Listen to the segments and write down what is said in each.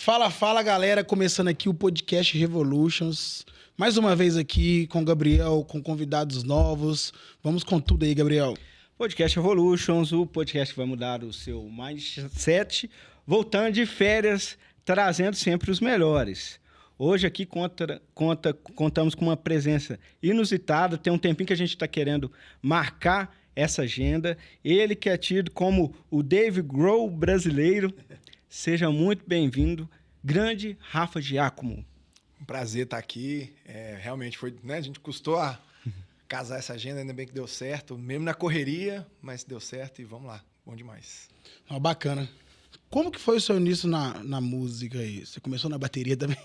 Fala, fala, galera. Começando aqui o podcast Revolutions. Mais uma vez aqui com o Gabriel, com convidados novos. Vamos com tudo aí, Gabriel. Podcast Evolutions, o podcast que vai mudar o seu mindset, voltando de férias, trazendo sempre os melhores. Hoje aqui contamos com uma presença inusitada, tem um tempinho que a gente está querendo marcar essa agenda. Ele que é tido como o Dave Grohl brasileiro. Seja muito bem-vindo, grande Rafa Giacomo. Um prazer estar aqui. Realmente foi, né? A gente custou a casar essa agenda, ainda bem que deu certo, mesmo na correria, mas deu certo e vamos lá, bom demais. Bacana. Como que foi o seu início na música aí? Você começou na bateria também?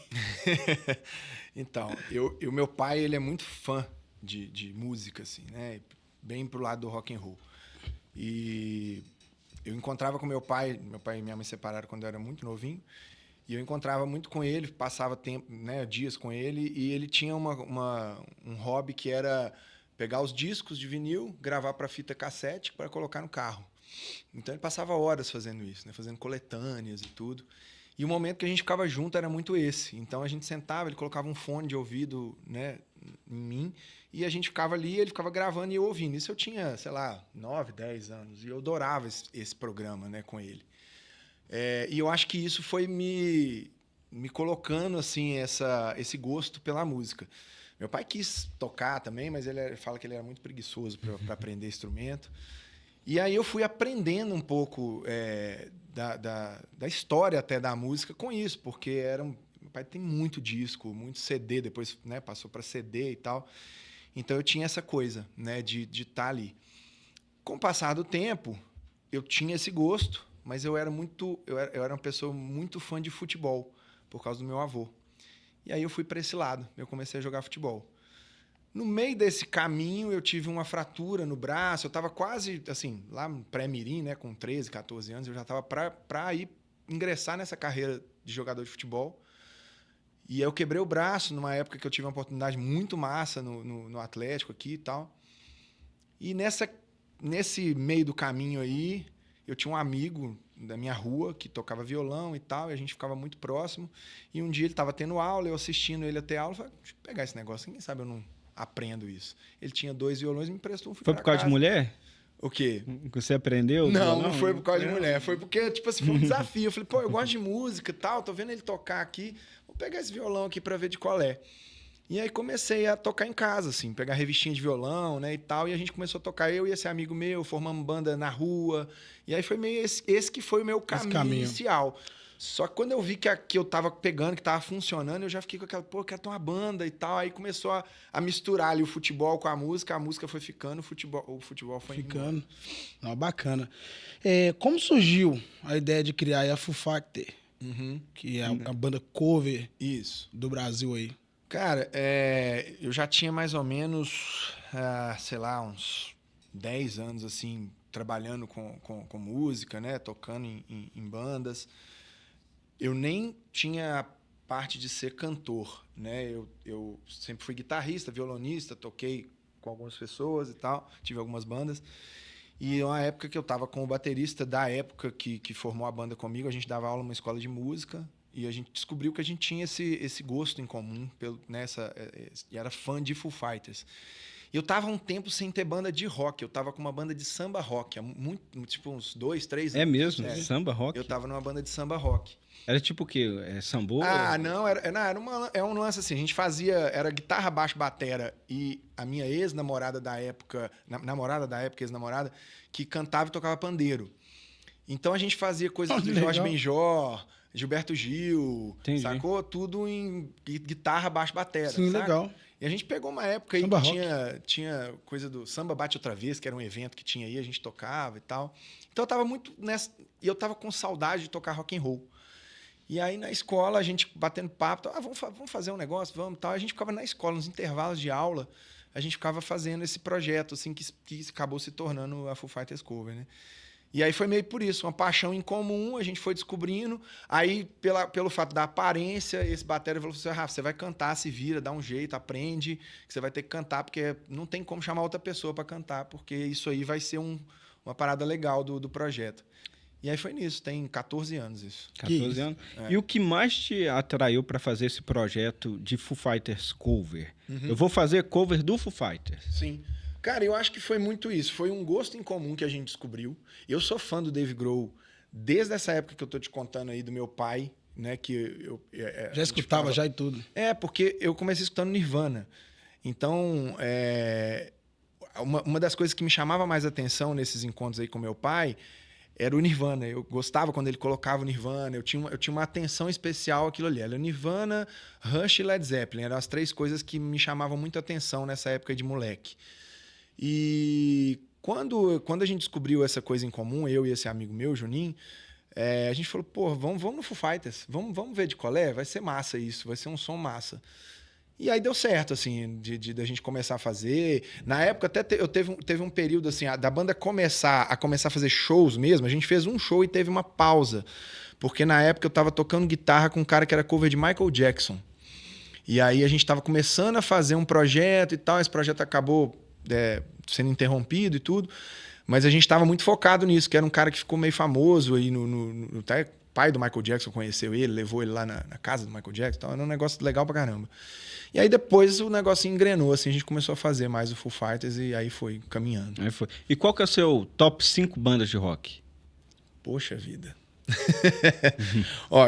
Então, meu pai, ele é muito fã de música, assim, né? Bem pro lado do rock and roll. E eu encontrava com meu pai e minha mãe se separaram quando eu era muito novinho, e eu encontrava muito com ele, passava tempo, né, dias com ele, e ele tinha um hobby que era pegar os discos de vinil, gravar para fita cassete para colocar no carro. Então ele passava horas fazendo isso, né, fazendo coletâneas e tudo. E o momento que a gente ficava junto era muito esse. Então a gente sentava, ele colocava um fone de ouvido, né, em mim, e a gente ficava ali, ele ficava gravando e eu ouvindo. Isso eu tinha, sei lá, 9, 10 anos, e eu adorava esse programa, né, com ele. E eu acho que isso foi me colocando assim esse gosto pela música. Meu pai quis tocar também, mas ele fala que ele era muito preguiçoso para aprender instrumento. E aí eu fui aprendendo um pouco da história até da música com isso, porque meu pai tem muito disco, muito CD, depois, né, passou para CD e tal. Então eu tinha essa coisa, né, de estar ali. Com o passar do tempo, eu tinha esse gosto, mas eu era uma pessoa muito fã de futebol, por causa do meu avô. E aí eu fui para esse lado, eu comecei a jogar futebol. No meio desse caminho, eu tive uma fratura no braço, eu estava quase, assim, lá no pré-mirim, né, com 13, 14 anos, eu já estava para ir ingressar nessa carreira de jogador de futebol. E aí eu quebrei o braço numa época que eu tive uma oportunidade muito massa no Atlético aqui e tal. E nesse meio do caminho aí, eu tinha um amigo da minha rua que tocava violão e tal, e a gente ficava muito próximo. E um dia ele estava tendo aula, eu assistindo ele até aula, eu falei, deixa eu pegar esse negócio, quem sabe eu não aprendo isso. Ele tinha 2 violões e me emprestou um. Foi por causa de mulher? O quê? Que você aprendeu? Não foi por causa de mulher. Foi porque, tipo assim, foi um desafio. Eu falei, pô, eu gosto de música e tal, tô vendo ele tocar aqui, vou pegar esse violão aqui pra ver de qual é. E aí comecei a tocar em casa, assim, pegar revistinha de violão, né, e tal, e a gente começou a tocar, eu e esse amigo meu, formamos banda na rua, e aí foi meio esse que foi o meu caminho inicial. Só que quando eu vi que eu tava pegando, que tava funcionando, eu já fiquei com aquela, pô, eu quero ter uma banda e tal, aí começou a misturar ali o futebol com a música foi ficando, o futebol foi ficando. Não, bacana. Como surgiu a ideia de criar a Foo Factor, que é a banda cover do Brasil aí? Cara, eu já tinha mais ou menos, sei lá, uns 10 anos, assim, trabalhando com música, né? Tocando em bandas. Eu nem tinha a parte de ser cantor, né? Eu sempre fui guitarrista, violonista, toquei com algumas pessoas e tal, tive algumas bandas. E uma época que eu estava com o baterista da época que formou a banda comigo, a gente dava aula numa escola de música, e a gente descobriu que a gente tinha esse gosto em comum, e era fã de Foo Fighters. E eu tava um tempo sem ter banda de rock, eu tava com uma banda de samba rock, tipo uns 2, 3 anos. É mesmo? Samba rock? Eu tava numa banda de samba rock. Era tipo o quê? Sambô? Não, era um lance assim, a gente fazia, era guitarra, baixo, batera, e a minha ex-namorada da época, ex-namorada, que cantava e tocava pandeiro. Então a gente fazia coisas do Jorge Benjor, Gilberto Gil, entendi. Sacou? Tudo em guitarra, baixo, batera. Sim, saca? Legal. E a gente pegou uma época aí samba que tinha coisa do Samba Bate Outra Vez, que era um evento que tinha aí, a gente tocava e tal. Então eu tava muito nessa... E eu tava com saudade de tocar rock and roll. E aí na escola, a gente batendo papo, vamos fazer um negócio, vamos tal. A gente ficava na escola, nos intervalos de aula, a gente ficava fazendo esse projeto, assim, que acabou se tornando a Foo Fighters Cover, né? E aí foi meio por isso, uma paixão em comum, a gente foi descobrindo. Aí, pelo fato da aparência, esse batera falou assim, Rafa, você vai cantar, se vira, dá um jeito, aprende, que você vai ter que cantar, porque não tem como chamar outra pessoa para cantar, porque isso aí vai ser uma parada legal do projeto. E aí foi nisso, tem 14 anos isso. 14 anos. E o que mais te atraiu para fazer esse projeto de Foo Fighters cover? Eu vou fazer cover do Foo Fighters. Sim. Cara, eu acho que foi muito isso. Foi um gosto em comum que a gente descobriu. Eu sou fã do Dave Grohl desde essa época que eu tô te contando aí do meu pai, né? Que eu já escutava já e tudo. Porque eu comecei escutando Nirvana. Então, uma das coisas que me chamava mais atenção nesses encontros aí com meu pai era o Nirvana. Eu gostava quando ele colocava o Nirvana. Eu tinha uma atenção especial àquilo ali. Era Nirvana, Rush e Led Zeppelin. Eram as 3 coisas que me chamavam muito atenção nessa época de moleque. E quando a gente descobriu essa coisa em comum, eu e esse amigo meu, Juninho, a gente falou, pô, vamos no Foo Fighters. Vamos ver de qual é? Vai ser massa isso. Vai ser um som massa. E aí deu certo, assim, da gente começar a fazer. Na época, até teve um período, assim, da banda começar a fazer shows mesmo. A gente fez um show e teve uma pausa. Porque na época eu tava tocando guitarra com um cara que era cover de Michael Jackson. E aí a gente tava começando a fazer um projeto e tal. Esse projeto acabou sendo interrompido e tudo. Mas a gente tava muito focado nisso, que era um cara que ficou meio famoso aí até pai do Michael Jackson conheceu ele, levou ele lá na casa do Michael Jackson. Então era um negócio legal pra caramba. E aí depois o negócio engrenou, assim, a gente começou a fazer mais o Foo Fighters e aí foi caminhando. Aí foi. E qual que é o seu top 5 bandas de rock? Poxa vida. Ó,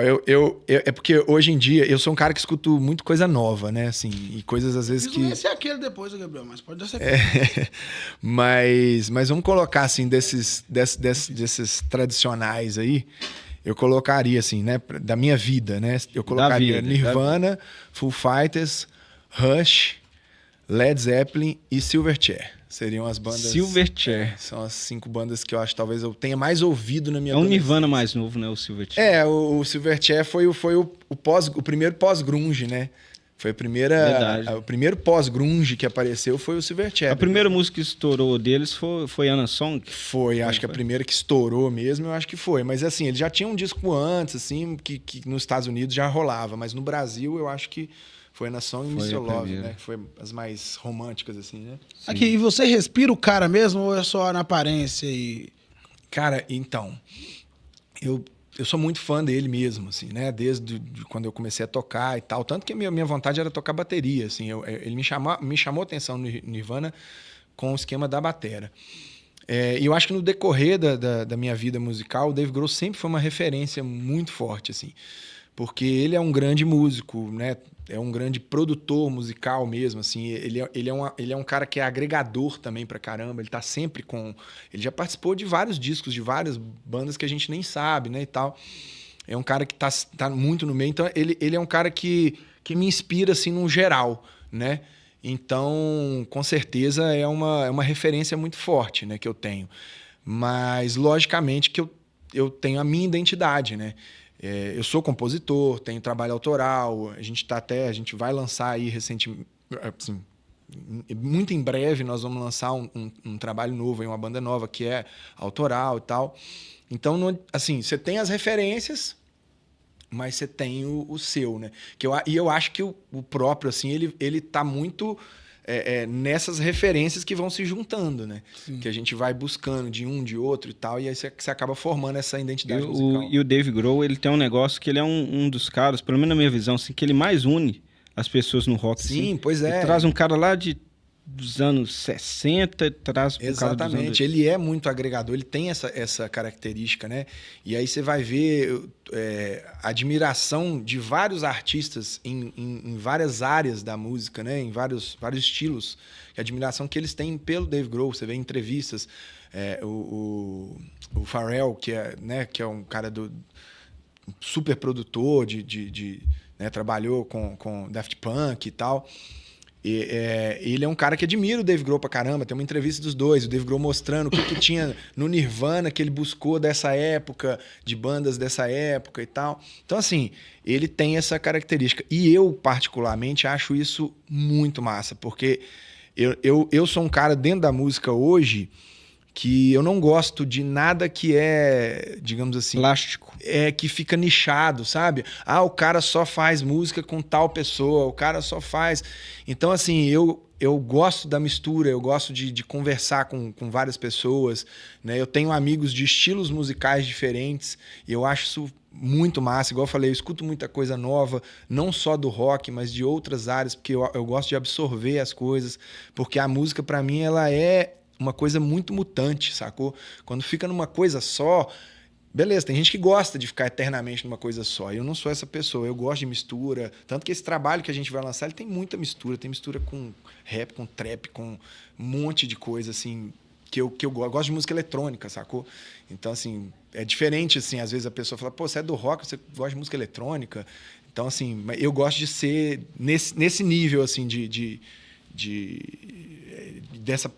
é porque hoje em dia eu sou um cara que escuto muito coisa nova, né? Assim, e coisas às vezes Isso que... vai ser aquele depois, Gabriel, mas pode ser mas vamos colocar, assim, desses tradicionais aí, eu colocaria, assim, né? Da minha vida, né? Eu colocaria Nirvana, Foo Fighters, Rush, Led Zeppelin e Silverchair. Seriam as bandas... Silverchair. São as 5 bandas que eu acho que talvez eu tenha mais ouvido na minha vida. É um Nirvana mais novo, né? O Silverchair. O Silverchair foi o primeiro pós-grunge, né? Foi o primeiro pós-grunge que apareceu foi o Silverchair. A primeira música que estourou deles foi Anna Song? Acho que a primeira que estourou mesmo, eu acho que foi. Mas assim, eles já tinham um disco antes, assim, que nos Estados Unidos já rolava. Mas no Brasil, eu acho que foi Anna Song e Mr. Love, né? Que foi as mais românticas, assim, né? Sim. Aqui, e você respira o cara mesmo ou é só na aparência e... Cara, então... Eu sou muito fã dele mesmo, assim, né? Desde quando eu comecei a tocar e tal. Tanto que a minha vontade era tocar bateria, assim. Ele me chamou a atenção no Nirvana com o esquema da batera. E eu acho que no decorrer da minha vida musical, o Dave Grohl sempre foi uma referência muito forte, assim. Porque ele é um grande músico, né? É um grande produtor musical mesmo, assim. Ele é um cara que é agregador também pra caramba. Ele tá sempre com... Ele já participou de vários discos, de várias bandas que a gente nem sabe, né, e tal. É um cara que tá muito no meio. Então, ele é um cara que me inspira, assim, no geral, né? Então, com certeza, é uma referência muito forte, né, que eu tenho. Mas, logicamente, que eu tenho a minha identidade, né? Eu sou compositor, tenho trabalho autoral, a gente vai lançar aí recentemente, assim, muito em breve nós vamos lançar um trabalho novo, uma banda nova que é autoral e tal. Então, assim, você tem as referências, mas você tem o seu, né? E eu acho que o próprio, assim, ele tá muito... nessas referências que vão se juntando, né? Sim. Que a gente vai buscando de um, de outro e tal, e aí você acaba formando essa identidade musical. E o Dave Grohl, ele tem um negócio que ele é um dos caras, pelo menos na minha visão, assim, que ele mais une as pessoas no rock. Sim, assim. Pois é. Ele traz um cara lá dos anos 60, traz um Exatamente, cara dos anos... Ele é muito agregador, ele tem essa característica, né? E aí você vai ver a admiração de vários artistas em várias áreas da música, né? Em vários estilos, a admiração que eles têm pelo Dave Grohl. Você vê em entrevistas, o Pharrell, que é um cara super produtor, né? Trabalhou com Daft Punk e tal. Ele é um cara que admira o Dave Grohl pra caramba. Tem uma entrevista dos dois, o Dave Grohl mostrando o que tinha no Nirvana que ele buscou dessa época, de bandas dessa época e tal. Então, assim, ele tem essa característica. E eu, particularmente, acho isso muito massa, porque eu sou um cara dentro da música hoje que eu não gosto de nada que é, digamos assim... plástico. Que fica nichado, sabe? O cara só faz música com tal pessoa, o cara só faz... Então, assim, eu eu gosto da mistura, eu gosto de conversar com várias pessoas, né? Eu tenho amigos de estilos musicais diferentes e eu acho isso muito massa. Igual eu falei, eu escuto muita coisa nova, não só do rock, mas de outras áreas, porque eu gosto de absorver as coisas, porque a música, para mim, ela é uma coisa muito mutante, sacou? Quando fica numa coisa só... Beleza, tem gente que gosta de ficar eternamente numa coisa só. Eu não sou essa pessoa, eu gosto de mistura. Tanto que esse trabalho que a gente vai lançar, ele tem muita mistura. Tem mistura com rap, com trap, com um monte de coisa, assim, que eu gosto de música eletrônica, sacou? Então, assim, é diferente, assim, às vezes a pessoa fala, pô, você é do rock, você gosta de música eletrônica. Então, assim, eu gosto de ser nesse nível, assim,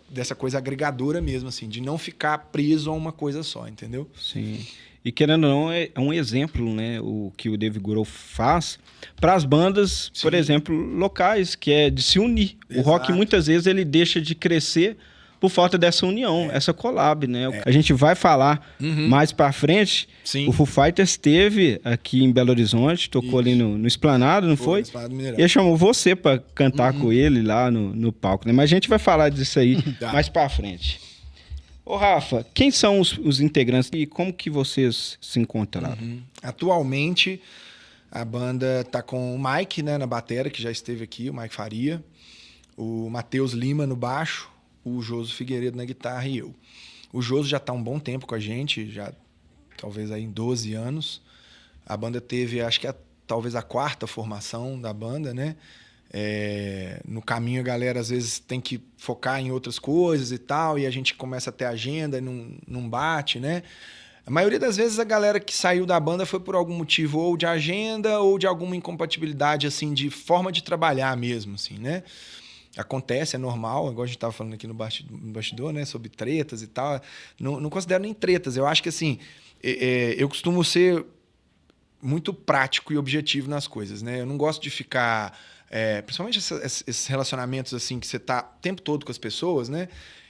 dessa coisa agregadora mesmo, assim, de não ficar preso a uma coisa só, entendeu? Sim. E querendo ou não, é um exemplo, né, o que o Dave Grohl faz para as bandas, Sim. por exemplo, locais, que é de se unir. Exato. O rock, muitas vezes, ele deixa de crescer por falta dessa união, essa collab, né? A gente vai falar mais para frente. Sim. O Foo Fighters esteve aqui em Belo Horizonte, tocou ali no Esplanado, não foi? E ele chamou você para cantar com ele lá no palco, né? Mas a gente vai falar disso aí mais para frente. Ô, Rafa, quem são os integrantes e como que vocês se encontraram? Atualmente, a banda tá com o Mike, né, na batera, que já esteve aqui, o Mike Faria, o Matheus Lima no baixo, o Joso Figueiredo na guitarra e eu. O Joso já tá há um bom tempo com a gente, já talvez aí em 12 anos. A banda teve, acho que talvez a 4ª formação da banda, né? No caminho a galera às vezes tem que focar em outras coisas e tal, e a gente começa a ter agenda e não bate, né? A maioria das vezes a galera que saiu da banda foi por algum motivo, ou de agenda, ou de alguma incompatibilidade, assim, de forma de trabalhar mesmo, assim, né? Acontece, é normal, igual a gente estava falando aqui no bastidor, né? Sobre tretas e tal. Não considero nem tretas, eu acho que, assim, eu costumo ser muito prático e objetivo nas coisas, né? Eu não gosto de ficar... principalmente esses relacionamentos assim que você tá o tempo todo com as pessoas, né?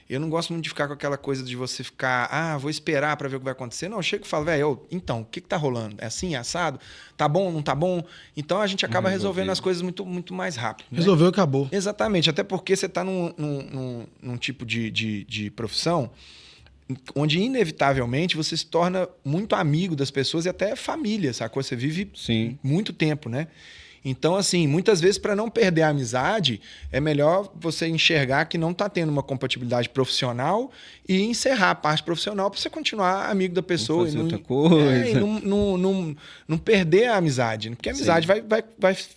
Eu não gosto muito de ficar com aquela coisa de você ficar, vou esperar para ver o que vai acontecer. Não, eu chego e falo, velho, então, o que tá rolando? É assim, é assado? Tá bom, não tá bom? Então a gente acaba resolvendo as coisas muito, muito mais rápido. Né? Resolveu, acabou. Exatamente, até porque você tá num tipo de profissão onde inevitavelmente você se torna muito amigo das pessoas e até família, sacou? Você vive muito tempo, né? Então, assim, muitas vezes, para não perder a amizade, é melhor você enxergar que não está tendo uma compatibilidade profissional e encerrar a parte profissional para você continuar amigo da pessoa. Fazer outra coisa. E não perder a amizade. Porque a amizade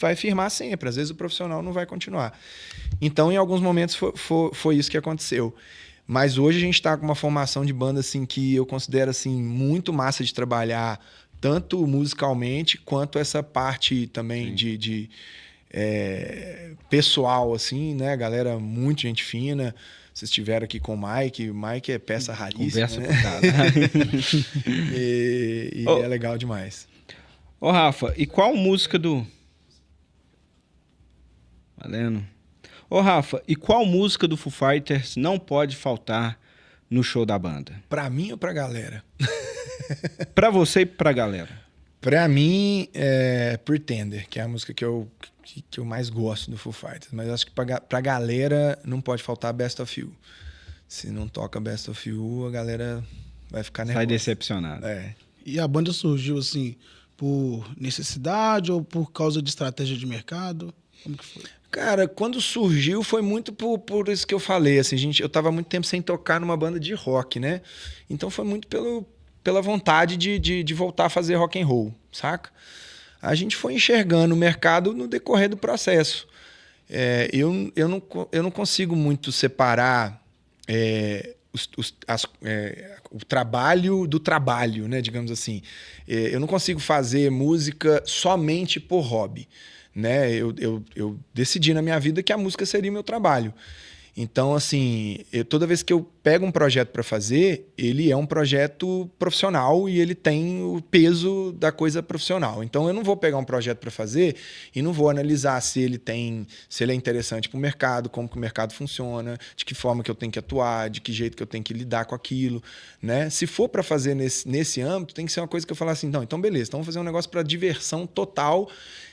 vai firmar sempre. Às vezes o profissional não vai continuar. Então, em alguns momentos, foi isso que aconteceu. Mas hoje a gente está com uma formação de banda assim, que eu considero assim, muito massa de trabalhar, tanto musicalmente quanto essa parte também de pessoal, assim, né? Galera, muito gente fina. Vocês estiveram aqui com o Mike. O Mike é peça raríssima. Conversa, né? E é legal demais. Ô, Rafa, e qual música do... Valendo. Ô, Rafa, e qual música do Foo Fighters não pode faltar no show da banda? Pra mim ou pra galera? Pra você e pra galera. Pra mim, Pretender, que é a música que eu mais gosto do Foo Fighters. Mas acho que pra galera não pode faltar Best of You. Se não toca Best of You, a galera vai ficar nervosa. Sai decepcionada. E a banda surgiu, assim, por necessidade ou por causa de estratégia de mercado? Como que foi? Cara, quando surgiu foi muito por isso que eu falei. Assim, eu tava muito tempo sem tocar numa banda de rock, né? Então foi muito pela vontade de voltar a fazer rock and roll, saca? A gente foi enxergando o mercado no decorrer do processo. Eu não consigo muito separar o trabalho do trabalho, né? Digamos assim. Eu não consigo fazer música somente por hobby. Né? Eu decidi na minha vida que a música seria meu trabalho. Então, assim, toda vez que eu pego um projeto para fazer, ele é um projeto profissional e ele tem o peso da coisa profissional. Então eu não vou pegar um projeto para fazer e não vou analisar se ele é interessante para o mercado, como que o mercado funciona, de que forma que eu tenho que atuar, de que jeito que eu tenho que lidar com aquilo, né? Se for para fazer nesse âmbito, tem que ser uma coisa que eu falar assim, não, então beleza, então vamos fazer um negócio para diversão total.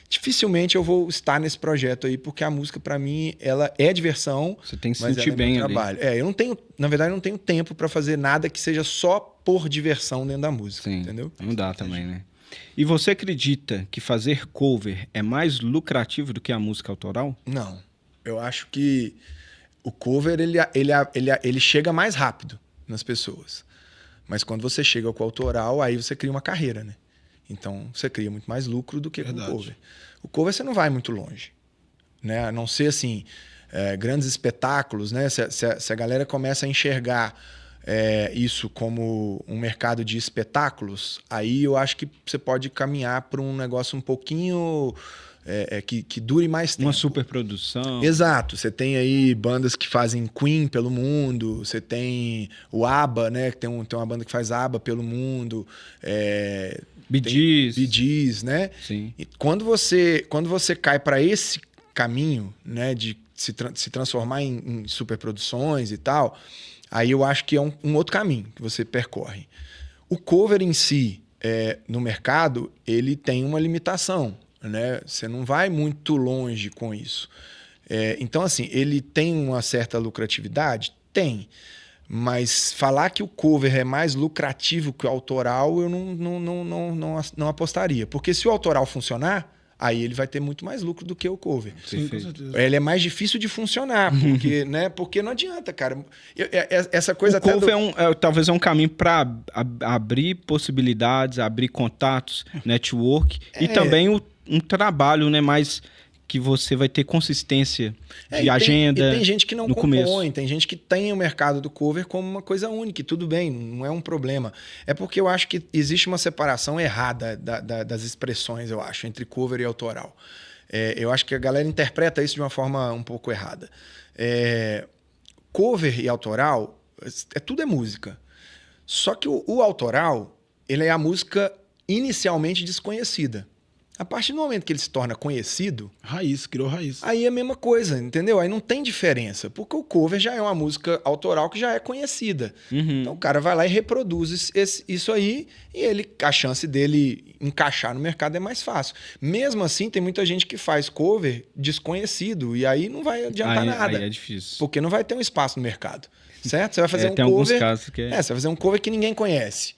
Dificilmente eu vou estar nesse projeto aí, porque a música, para mim, ela é diversão. Você tem que se sentir bem ali. Trabalho. Eu não tenho, na verdade, não tenho tempo para fazer nada que seja só por diversão dentro da música, entendeu? Não dá também, né? E você acredita que fazer cover é mais lucrativo do que a música autoral? Não. Eu acho que o cover, ele chega mais rápido nas pessoas. Mas quando você chega com o autoral, aí você cria uma carreira, né? Então, você cria muito mais lucro do que com o cover. O cover você não vai muito longe, né? A não ser, assim, grandes espetáculos, né? Se a galera começa a enxergar isso como um mercado de espetáculos, aí eu acho que você pode caminhar para um negócio um pouquinho... que dure mais tempo. Uma superprodução. Exato. Você tem aí bandas que fazem Queen pelo mundo, você tem o ABBA, né? Que tem uma banda que faz ABBA pelo mundo. Bee Gees, né? Sim. E quando você cai para esse caminho, né, de se transformar em superproduções e tal, aí eu acho que é um outro caminho que você percorre. O cover em si, no mercado, ele tem uma limitação, né? Você não vai muito longe com isso. Então, assim, ele tem uma certa lucratividade? Tem. Mas falar que o cover é mais lucrativo que o autoral, eu não apostaria. Porque se o autoral funcionar, aí ele vai ter muito mais lucro do que o cover. Sim, com certeza. Ele é mais difícil de funcionar, porque, né? Porque não adianta, cara. Essa coisa o cover talvez é um caminho para abrir possibilidades, abrir contatos, network e também um trabalho, né, mais que você vai ter consistência de agenda. E tem gente que não compõe, começo. Tem gente que tem o mercado do cover como uma coisa única, e tudo bem, não é um problema. É porque eu acho que existe uma separação errada das expressões, eu acho, entre cover e autoral. Eu acho que a galera interpreta isso de uma forma um pouco errada. Cover e autoral, tudo é música. Só que o autoral, ele é a música inicialmente desconhecida. A partir do momento que ele se torna conhecido... Criou raiz. Aí é a mesma coisa, entendeu? Aí não tem diferença, porque o cover já é uma música autoral que já é conhecida. Uhum. Então o cara vai lá e reproduz isso aí e a chance dele encaixar no mercado é mais fácil. Mesmo assim, tem muita gente que faz cover desconhecido e aí não vai adiantar nada. Aí é difícil. Porque não vai ter um espaço no mercado, certo? Você vai fazer um tem cover... alguns casos que você vai fazer um cover que ninguém conhece.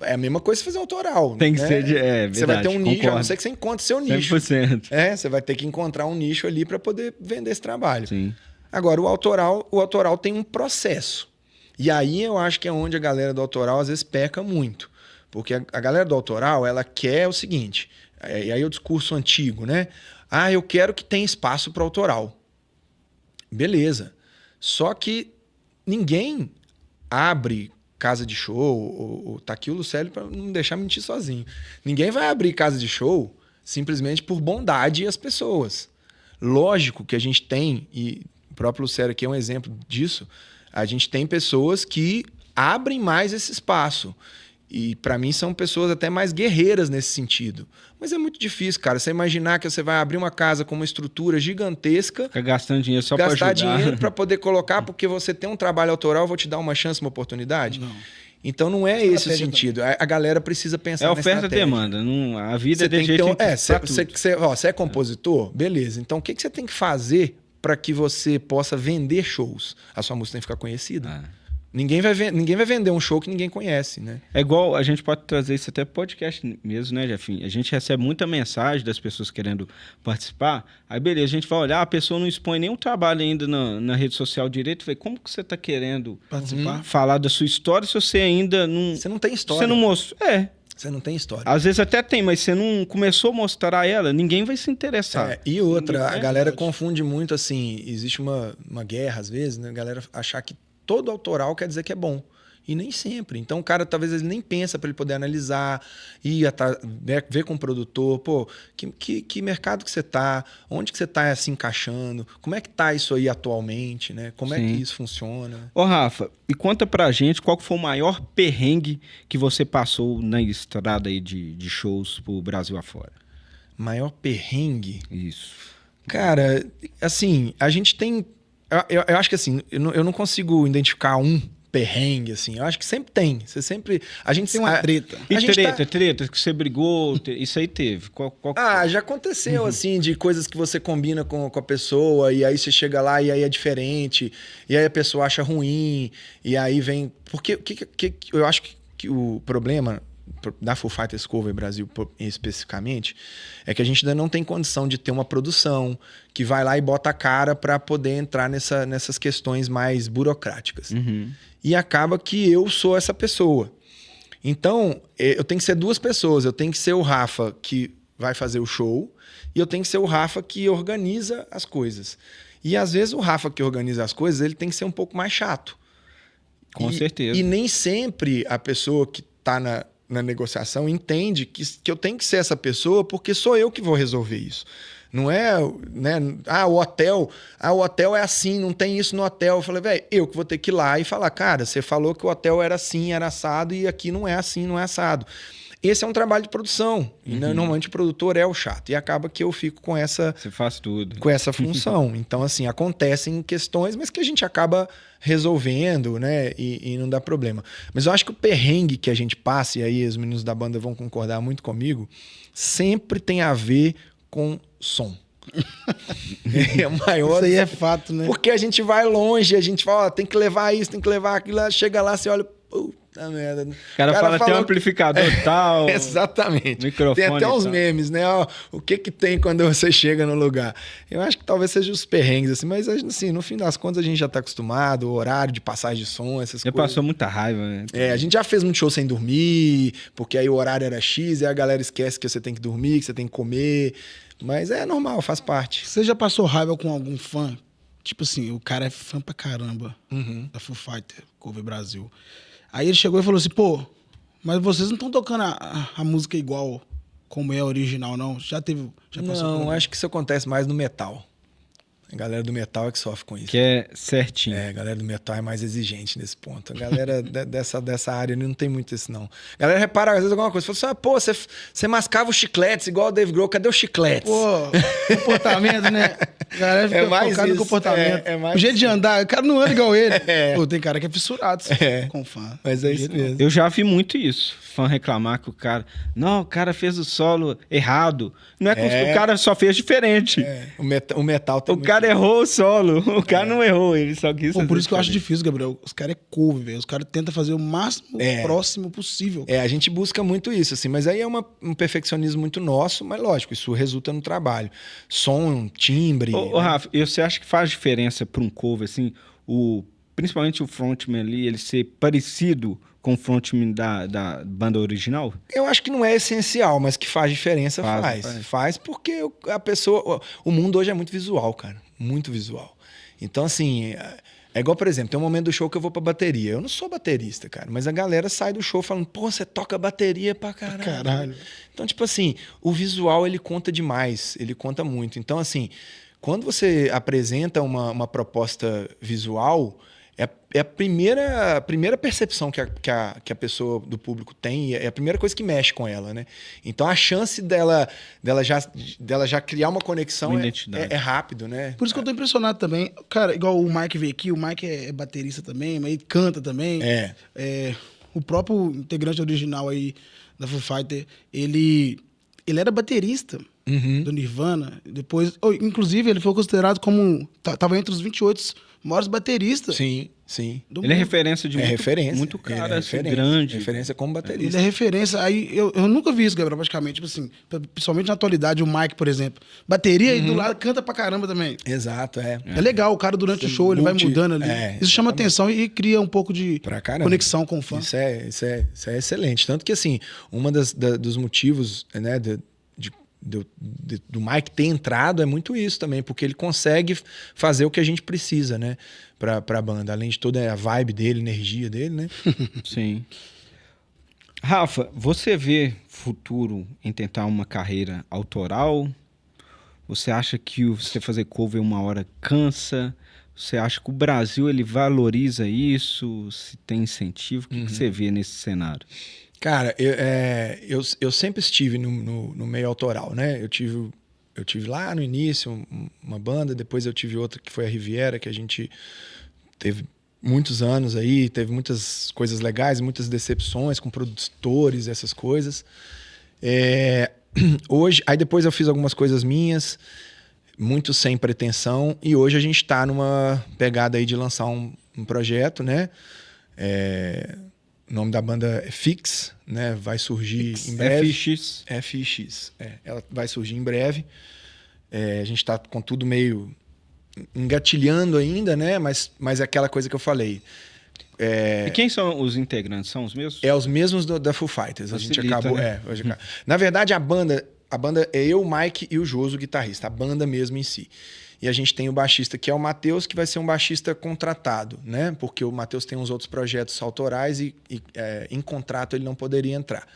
É a mesma coisa que fazer autoral. Tem que né? ser verdade, você vai ter um nicho, concordo. a não ser que você encontre seu nicho. 100%. Você vai ter que encontrar um nicho ali para poder vender esse trabalho. Sim. Agora, o autoral tem um processo. E aí eu acho que é onde a galera do autoral às vezes peca muito. Porque a galera do autoral, ela quer o seguinte, e aí o discurso antigo, né? Eu quero que tenha espaço para autoral. Beleza. Só que ninguém abre casa de show, ou tá aqui o Lucélio para não deixar mentir sozinho. Ninguém vai abrir casa de show simplesmente por bondade às pessoas. Lógico que a gente tem, e o próprio Lucélio aqui é um exemplo disso, a gente tem pessoas que abrem mais esse espaço. E para mim são pessoas até mais guerreiras nesse sentido. Mas é muito difícil, cara. Você imaginar que você vai abrir uma casa com uma estrutura gigantesca... Fica gastando dinheiro só para ajudar. Gastar dinheiro para poder colocar, porque você tem um trabalho autoral, eu vou te dar uma chance, uma oportunidade? Não. Então não é esse o sentido. A galera precisa pensar na oferta e demanda. A vida é de jeito você é compositor? Beleza. Então o que você tem que fazer para que você possa vender shows? A sua música tem que ficar conhecida. Ninguém vai vender um show que ninguém conhece, né? É igual, a gente pode trazer isso até podcast mesmo, né, Jefinho? A gente recebe muita mensagem das pessoas querendo participar, aí beleza, a gente vai olhar, a pessoa não expõe nenhum trabalho ainda na rede social direito, vai, como que você está querendo participar? Falar da sua história se você ainda não... Você não tem história. Você não mostrou... Você não tem história. Às vezes até tem, mas você não começou a mostrar ela, ninguém vai se interessar. E outra, a galera confunde muito, assim, existe uma guerra às vezes, né? A galera achar que todo autoral quer dizer que é bom. E nem sempre. Então o cara talvez ele nem pensa para ele poder analisar, ver com o produtor, pô, que mercado que você tá, onde que você tá se encaixando, como é que tá isso aí atualmente, né? Como Sim. é que isso funciona? Ô, Rafa, e conta pra gente qual que foi o maior perrengue que você passou na estrada aí de shows pro Brasil afora. Maior perrengue? Isso. Cara, assim, a gente tem... Eu acho que assim, eu não consigo identificar um perrengue, assim. Eu acho que sempre tem. Você sempre... A gente tem uma treta. E treta, que você brigou, isso aí teve? Já aconteceu, assim, de coisas que você combina com a pessoa, e aí você chega lá e aí é diferente, e aí a pessoa acha ruim, e aí vem... Porque eu acho que o problema da Foo Fighters Cover Brasil especificamente é que a gente ainda não tem condição de ter uma produção que vai lá e bota a cara para poder entrar nessas questões mais burocráticas. E acaba que eu sou essa pessoa. Então, eu tenho que ser duas pessoas. Eu tenho que ser o Rafa que vai fazer o show e eu tenho que ser o Rafa que organiza as coisas. E às vezes o Rafa que organiza as coisas, ele tem que ser um pouco mais chato. Com certeza. E nem sempre a pessoa que está na negociação entende que eu tenho que ser essa pessoa porque sou eu que vou resolver isso. Não é, né? O hotel é assim, não tem isso no hotel. Eu falei, velho, eu que vou ter que ir lá e falar, cara, você falou que o hotel era assim, era assado, e aqui não é assim, não é assado. Esse é um trabalho de produção. E normalmente o produtor é o chato. E acaba que eu fico com essa... Você faz tudo. Com essa função. Então, assim, acontecem questões, mas que a gente acaba resolvendo, né? E não dá problema. Mas eu acho que o perrengue que a gente passa, e aí os meninos da banda vão concordar muito comigo, sempre tem a ver com som. É maior. Isso aí é fato, né? Porque a gente vai longe, a gente fala, tem que levar isso, tem que levar aquilo. Chega lá, você olha, puta merda. O cara fala, tem um amplificador tal. Exatamente. Microfone. Tem até uns memes, né? Ó, o que tem quando você chega no lugar? Eu acho que talvez seja os perrengues, assim, mas assim, no fim das contas a gente já tá acostumado, o horário de passagem de som, essas Já coisas. passou muita raiva, né? A gente já fez muito show sem dormir, porque aí o horário era X, e a galera esquece que você tem que dormir, que você tem que comer. Mas é normal, faz parte. Você já passou raiva com algum fã? Tipo assim, o cara é fã pra caramba da Foo Fighters Cover Brasil. Aí ele chegou e falou assim, pô, mas vocês não estão tocando a música igual como é a original, não? Já passou? Não, acho que isso acontece mais no metal. A galera do metal é que sofre com isso. Que é certinho. A galera do metal é mais exigente nesse ponto. A galera dessa área não tem muito isso, não. A galera repara, às vezes, alguma coisa. Fala assim, pô, você mascava os chicletes igual o Dave Grohl. Cadê os chicletes? Pô, comportamento, né? A galera fica focada no comportamento. O jeito de andar, o cara não anda igual ele. Pô, tem cara que é fissurado com fã. Mas é isso mesmo. Eu já vi muito isso. Fã reclamar que o cara fez o solo errado. Não é como o cara só fez diferente. O metal tem o cara errou o solo. O cara não errou, ele só quis fazer por isso que eu acho difícil, Gabriel. Os caras é cover, velho. Os caras tentam fazer o máximo próximo possível. A gente busca muito isso, assim. Mas aí é um perfeccionismo muito nosso, mas lógico, isso resulta no trabalho. Som, timbre... Ô, Rafa, você acha que faz diferença para um cover, assim, principalmente o frontman ali, ele ser parecido com o frontman da banda original? Eu acho que não é essencial, mas que faz diferença, faz porque a pessoa... O mundo hoje é muito visual, cara. Muito visual. Então, assim... É igual, por exemplo, tem um momento do show que eu vou pra bateria. Eu não sou baterista, cara. Mas a galera sai do show falando, pô, você toca bateria pra caralho. Então, tipo assim, o visual, ele conta demais. Ele conta muito. Então, assim, quando você apresenta uma proposta visual... É a primeira percepção que a pessoa do público tem, é a primeira coisa que mexe com ela, né? Então a chance dela já criar uma conexão é rápido, né? Por isso que eu tô impressionado também. Cara, igual o Mike veio aqui, o Mike é baterista também, mas ele canta também. O próprio integrante original aí da Foo Fighters, ele era baterista do Nirvana. Depois, inclusive, ele foi considerado como... Tava entre os 28 maiores bateristas. Sim. Ele é referência de muito cara, grande. Referência como baterista. Ele é referência. Aí eu nunca vi isso, Gabriel, praticamente. Tipo assim, principalmente na atualidade, o Mike, por exemplo. Bateria e do lado canta pra caramba também. Exato, É legal, o cara durante o show, ele vai mudando ali. Isso chama atenção e cria um pouco de conexão com o fã. Isso é excelente. Tanto que, assim, dos motivos, né, do Mike ter entrado é muito isso também, porque ele consegue fazer o que a gente precisa, né, pra banda, além de toda a vibe dele, energia dele, né? Sim. Rafa, você vê futuro em tentar uma carreira autoral? Você acha que você fazer cover uma hora cansa? Você acha que o Brasil ele valoriza isso? Se tem incentivo? O que você vê nesse cenário? Cara, eu sempre estive no meio autoral, né? Eu tive lá no início uma banda, depois eu tive outra que foi a Riviera, que a gente teve muitos anos aí, teve muitas coisas legais, muitas decepções com produtores, essas coisas. Hoje, aí depois eu fiz algumas coisas minhas, muito sem pretensão, e hoje a gente tá numa pegada aí de lançar um projeto, né? O nome da banda é Fix, né? Vai surgir em breve. FX. FX. Ela vai surgir em breve. A gente tá com tudo meio engatilhando ainda, né? Mas é aquela coisa que eu falei. E quem são os integrantes? São os mesmos? É os mesmos da Foo Fighters. Facilita, a gente acabou. né? Na verdade, a banda é eu, o Mike e o Joso, o guitarrista. A banda mesmo em si. E a gente tem o baixista, que é o Matheus, que vai ser um baixista contratado, né? Porque o Matheus tem uns outros projetos autorais e em contrato ele não poderia entrar.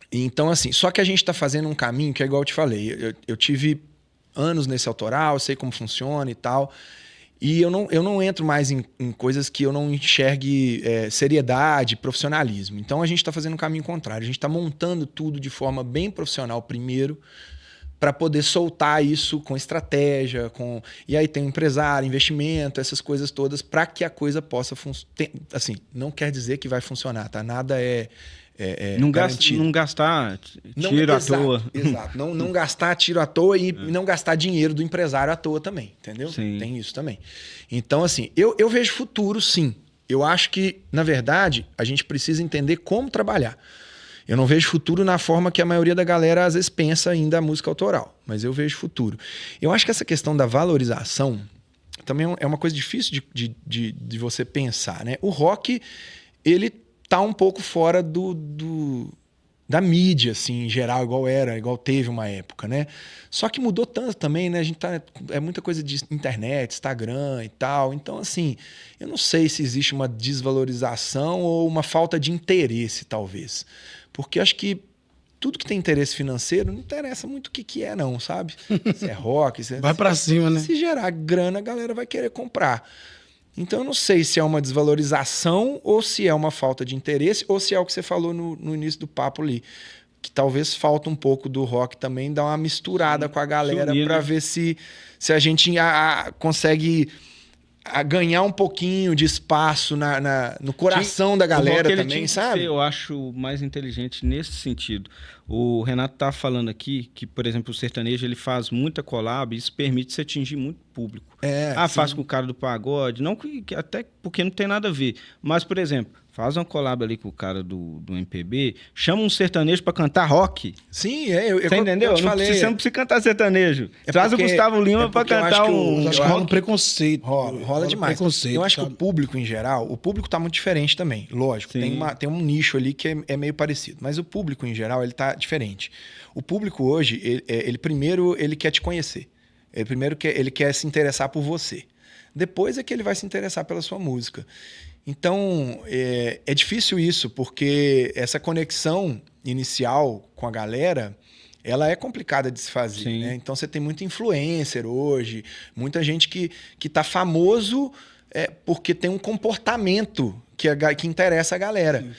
Então, assim, só que a gente está fazendo um caminho que é igual eu te falei. Eu tive anos nesse autoral, sei como funciona e tal. E eu não entro mais em coisas que eu não enxergue seriedade, profissionalismo. Então a gente está fazendo um caminho contrário. A gente está montando tudo de forma bem profissional primeiro, para poder soltar isso com estratégia, e aí tem um empresário, investimento, essas coisas todas, para que a coisa possa funcionar. Assim, não quer dizer que vai funcionar, tá? Nada não gastar tiro à toa. Exato. Não gastar tiro à toa e não gastar dinheiro do empresário à toa também, entendeu? Sim. Tem isso também. Então, assim, eu vejo futuro, sim. Eu acho que, na verdade, a gente precisa entender como trabalhar. Eu não vejo futuro na forma que a maioria da galera às vezes pensa ainda a música autoral, mas eu vejo futuro. Eu acho que essa questão da valorização também é uma coisa difícil de você pensar, né? O rock, ele tá um pouco fora da mídia, assim, em geral, igual teve uma época, né? Só que mudou tanto também, né? A gente é muita coisa de internet, Instagram e tal. Então, assim, eu não sei se existe uma desvalorização ou uma falta de interesse, talvez. Porque eu acho que tudo que tem interesse financeiro não interessa muito o que é, não, sabe? Se é rock... Vai pra cima, né? Se gerar grana, a galera vai querer comprar. Então, eu não sei se é uma desvalorização ou se é uma falta de interesse ou se é o que você falou no início do papo ali. Que talvez falta um pouco do rock também, dar uma misturada com a galera para ver se a gente consegue ganhar um pouquinho de espaço no coração da galera também, sabe? Eu acho mais inteligente nesse sentido. O Renato tá falando aqui que, por exemplo, o sertanejo ele faz muita collab e isso permite você atingir muito público. Faz com o cara do pagode, não que até porque não tem nada a ver. Mas, por exemplo, faz uma collab ali com o cara do MPB, chama um sertanejo pra cantar rock. Sim, você entendeu? Você não precisa cantar sertanejo. Traz o Gustavo Lima pra cantar um... Acho que rola um preconceito. Rola demais. Eu acho que o público, em geral, o público tá muito diferente também, lógico. Tem um nicho ali que é meio parecido. Mas o público, em geral, ele tá diferente. O público hoje, ele primeiro, ele quer te conhecer. Ele quer se interessar por você. Depois é que ele vai se interessar pela sua música. Então, é difícil isso, porque essa conexão inicial com a galera, ela é complicada de se fazer, né? Então, você tem muito influencer hoje, muita gente que tá famoso porque tem um comportamento que interessa a galera. Sim.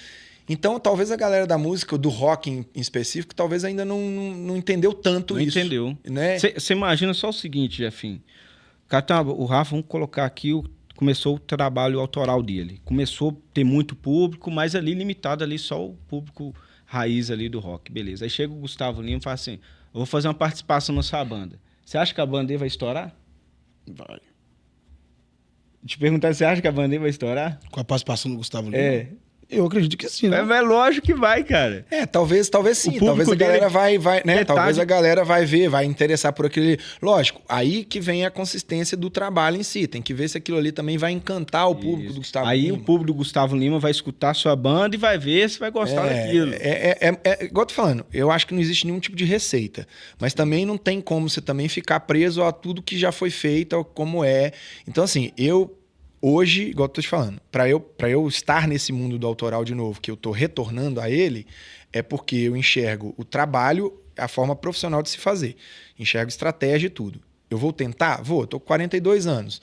Então, talvez a galera da música, do rock em específico, talvez ainda não entendeu tanto isso. Não entendeu. Né? Você imagina só o seguinte, Jefinho. O Rafa, vamos colocar aqui, começou o trabalho autoral dele. Começou a ter muito público, mas ali limitado ali só o público raiz ali do rock. Beleza. Aí chega o Gustavo Lima e fala assim, eu vou fazer uma participação na sua banda. Você acha que a banda dele vai estourar? Vai. Te perguntar, você acha que a banda dele vai estourar? Com a participação do Gustavo Lima? Eu acredito que sim, né? É lógico que vai, cara. Talvez sim. Talvez a galera vai, né? Talvez a galera vai ver, vai interessar por aquilo. Lógico, aí que vem a consistência do trabalho em si. Tem que ver se aquilo ali também vai encantar o público do Gustavo Lima. Aí o público do Gustavo Lima vai escutar a sua banda e vai ver se vai gostar daquilo. Igual eu tô falando, eu acho que não existe nenhum tipo de receita. Mas também não tem como você também ficar preso a tudo que já foi feito, como é. Então, assim, hoje, igual eu tô te falando, para eu estar nesse mundo do autoral de novo, que eu tô retornando a ele, é porque eu enxergo o trabalho, a forma profissional de se fazer. Enxergo estratégia e tudo. Eu vou tentar? Vou. Tô com 42 anos.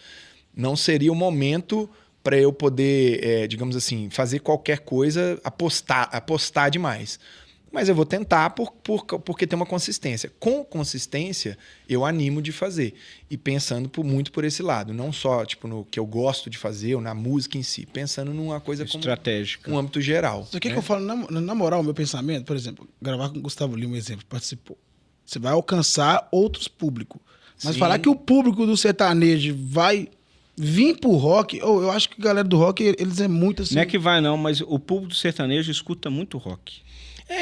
Não seria o momento para eu poder, digamos assim, fazer qualquer coisa, apostar demais. Mas eu vou tentar porque tem uma consistência. Com consistência, eu animo de fazer. E pensando muito por esse lado. Não só no que eu gosto de fazer, ou na música em si. Pensando numa coisa estratégica. Como um âmbito geral. Isso aqui que eu falo, na moral, o meu pensamento, por exemplo, gravar com o Gustavo Lima, um exemplo, participou. Você vai alcançar outros públicos. Mas falar que o público do sertanejo vai vir pro rock, eu acho que a galera do rock, eles é muito assim... Não é que vai não, mas o público do sertanejo escuta muito rock.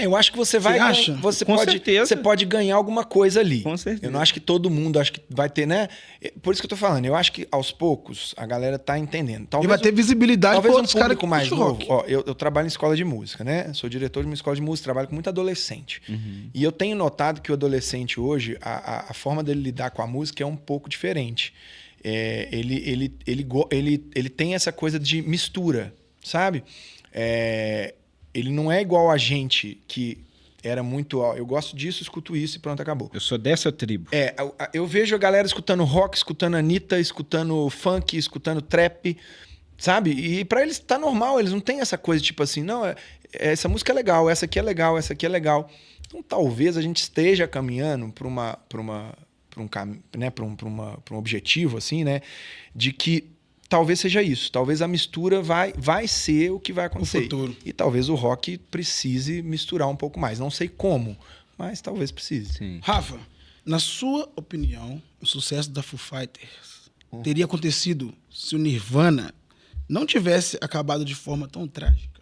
Eu acho que você vai... Você acha? Você pode ganhar alguma coisa ali. Com certeza. Eu não acho que todo mundo acho que vai ter, né? Por isso que eu tô falando. Eu acho que aos poucos a galera tá entendendo. E vai ter visibilidade para outros caras que mais novo. Ó, eu trabalho em escola de música, né? Sou diretor de uma escola de música, trabalho com muito adolescente. Uhum. E eu tenho notado que o adolescente hoje, a forma dele lidar com a música é um pouco diferente. Ele tem essa coisa de mistura, sabe? Ele não é igual a gente, que era muito... eu gosto disso, escuto isso e pronto, acabou. Eu sou dessa tribo. Eu vejo a galera escutando rock, escutando Anitta, escutando funk, escutando trap, sabe? E pra eles tá normal, eles não têm essa coisa tipo assim, não, essa música é legal, essa aqui é legal, essa aqui é legal. Então talvez a gente esteja caminhando para um objetivo, assim, né? De que talvez seja isso. Talvez a mistura vai ser o que vai acontecer. O futuro. E talvez o rock precise misturar um pouco mais. Não sei como, mas talvez precise. Sim. Rafa, na sua opinião, o sucesso da Foo Fighters teria acontecido se o Nirvana não tivesse acabado de forma tão trágica?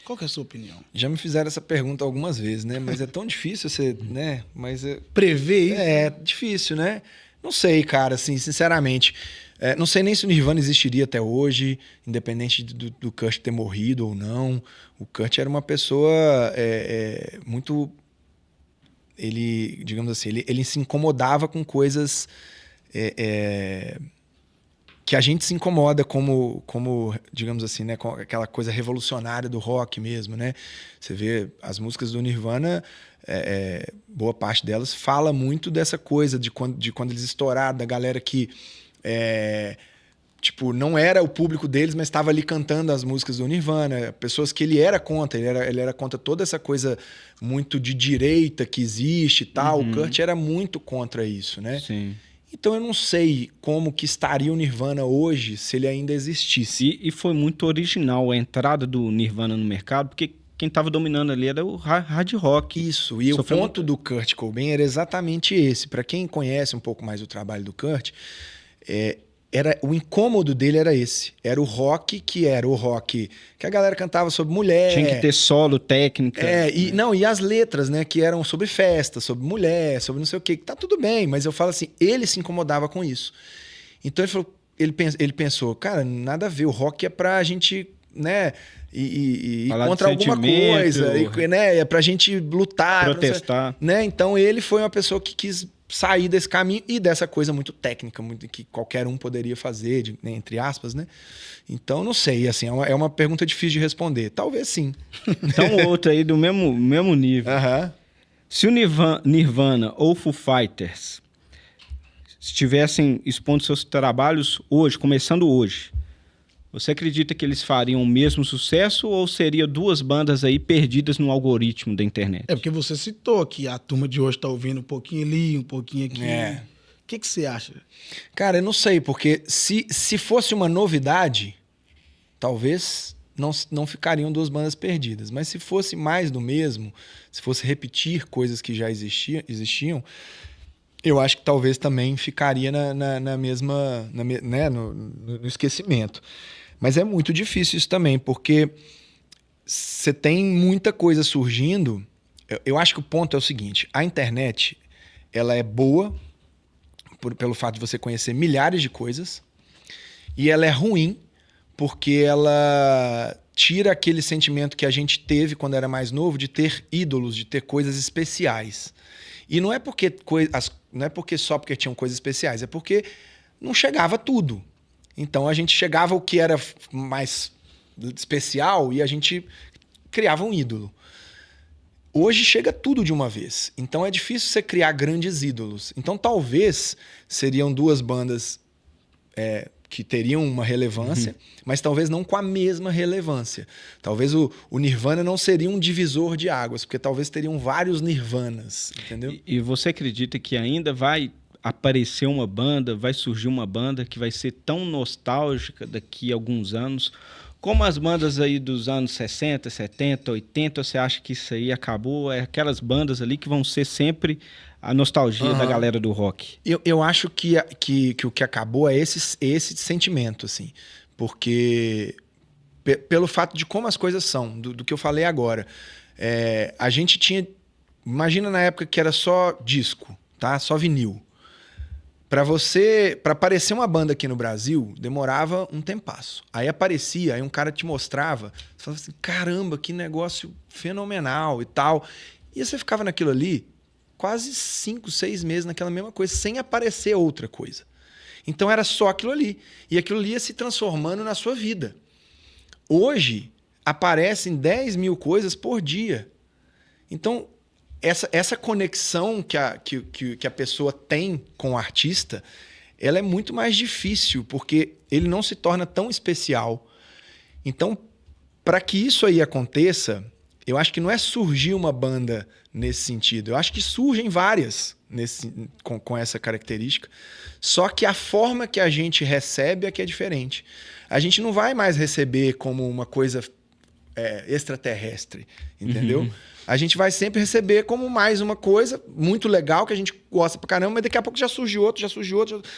Qual que é a sua opinião? Já me fizeram essa pergunta algumas vezes, né? Mas é tão difícil você, né? Mas prever isso? É difícil, né? Não sei, cara, assim, sinceramente. Não sei nem se o Nirvana existiria até hoje, independente do Kurt ter morrido ou não. O Kurt era uma pessoa muito... Ele, digamos assim, ele se incomodava com coisas que a gente se incomoda como, digamos assim, né, com aquela coisa revolucionária do rock mesmo, né? Você vê as músicas do Nirvana... boa parte delas fala muito dessa coisa de quando eles estouraram, da galera que não era o público deles, mas estava ali cantando as músicas do Nirvana, pessoas que ele era contra, ele era contra toda essa coisa muito de direita que existe e tal. O Kurt era muito contra isso, né? Sim. Então eu não sei como que estaria o Nirvana hoje se ele ainda existisse. E foi muito original a entrada do Nirvana no mercado, porque quem estava dominando ali era o hard rock. Isso, e o ponto do Kurt Cobain era exatamente esse. Para quem conhece um pouco mais o trabalho do Kurt, o incômodo dele era esse. Era o rock que a galera cantava sobre mulher. Tinha que ter solo, técnica. E as letras, né, que eram sobre festa, sobre mulher, sobre não sei o quê. Tá tudo bem, mas eu falo assim, ele se incomodava com isso. Então ele pensou, cara, nada a ver, o rock é pra gente, né... E contra alguma coisa, né? É pra gente lutar, protestar, né? Então ele foi uma pessoa que quis sair desse caminho e dessa coisa muito técnica, que qualquer um poderia fazer, né, entre aspas, né? Então não sei, assim, é uma pergunta difícil de responder. Talvez sim. Então outra aí do mesmo nível. Se o Nirvana ou Foo Fighters estivessem expondo seus trabalhos hoje, começando hoje, você acredita que eles fariam o mesmo sucesso ou seria duas bandas aí perdidas no algoritmo da internet? Porque você citou que a turma de hoje tá ouvindo um pouquinho ali, um pouquinho aqui. O que você acha? Cara, eu não sei, porque se fosse uma novidade, talvez não ficariam duas bandas perdidas. Mas se fosse mais do mesmo, se fosse repetir coisas que já existiam, eu acho que talvez também ficaria na mesma... né, no esquecimento. Mas é muito difícil isso também, porque você tem muita coisa surgindo. Eu acho que o ponto é o seguinte: a internet, ela é boa pelo fato de você conhecer milhares de coisas, e ela é ruim porque ela tira aquele sentimento que a gente teve quando era mais novo de ter ídolos, de ter coisas especiais. E não é porque só porque tinham coisas especiais, é porque não chegava tudo. Então a gente chegava o que era mais especial e a gente criava um ídolo. Hoje chega tudo de uma vez. Então é difícil você criar grandes ídolos. Então talvez seriam duas bandas que teriam uma relevância, mas talvez não com a mesma relevância. Talvez o Nirvana não seria um divisor de águas, porque talvez teriam vários Nirvanas, entendeu? E você acredita que ainda vai aparecer uma banda, vai surgir uma banda que vai ser tão nostálgica daqui a alguns anos, como as bandas aí dos anos 60, 70, 80, você acha que isso aí acabou? É aquelas bandas ali que vão ser sempre a nostalgia da galera do rock. Eu acho que o que acabou é esse sentimento, assim. Porque pelo fato de como as coisas são, do que eu falei agora. A gente tinha... Imagina na época que era só disco, tá? Só vinil. Para aparecer uma banda aqui no Brasil, demorava um tempasso. Aí aparecia, aí um cara te mostrava, você falava assim, caramba, que negócio fenomenal e tal. E você ficava naquilo ali quase 5, 6 meses naquela mesma coisa, sem aparecer outra coisa. Então era só aquilo ali. E aquilo ali ia se transformando na sua vida. Hoje, aparecem 10 mil coisas por dia. Então, essa conexão que a pessoa tem com o artista, ela é muito mais difícil, porque ele não se torna tão especial. Então, para que isso aí aconteça, eu acho que não é surgir uma banda nesse sentido. Eu acho que surgem várias com essa característica, só que a forma que a gente recebe é que é diferente. A gente não vai mais receber como uma coisa extraterrestre, entendeu? A gente vai sempre receber como mais uma coisa muito legal, que a gente gosta pra caramba, mas daqui a pouco já surge outro.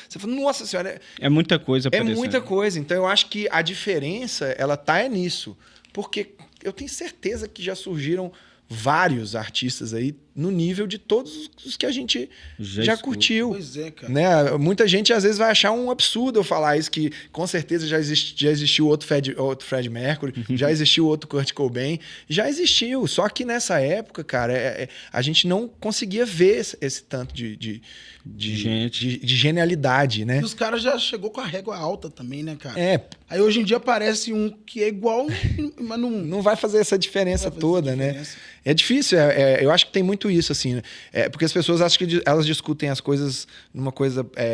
Você fala, nossa senhora... É muita coisa aparecendo. É muita coisa. Então eu acho que a diferença, ela tá nisso. Porque eu tenho certeza que já surgiram vários artistas aí no nível de todos os que a gente já curtiu. Pois é, cara. Né? Muita gente às vezes vai achar um absurdo eu falar isso, que com certeza já existiu outro Fred Mercury, já existiu outro Kurt Cobain, já existiu. Só que nessa época, cara, a gente não conseguia ver esse tanto de genialidade, né? E os caras já chegou com a régua alta também, né, cara? Aí hoje em dia aparece um que é igual, mas não vai fazer essa diferença toda, né? É difícil, eu acho que tem muito isso, assim, né? Porque as pessoas acham que elas discutem as coisas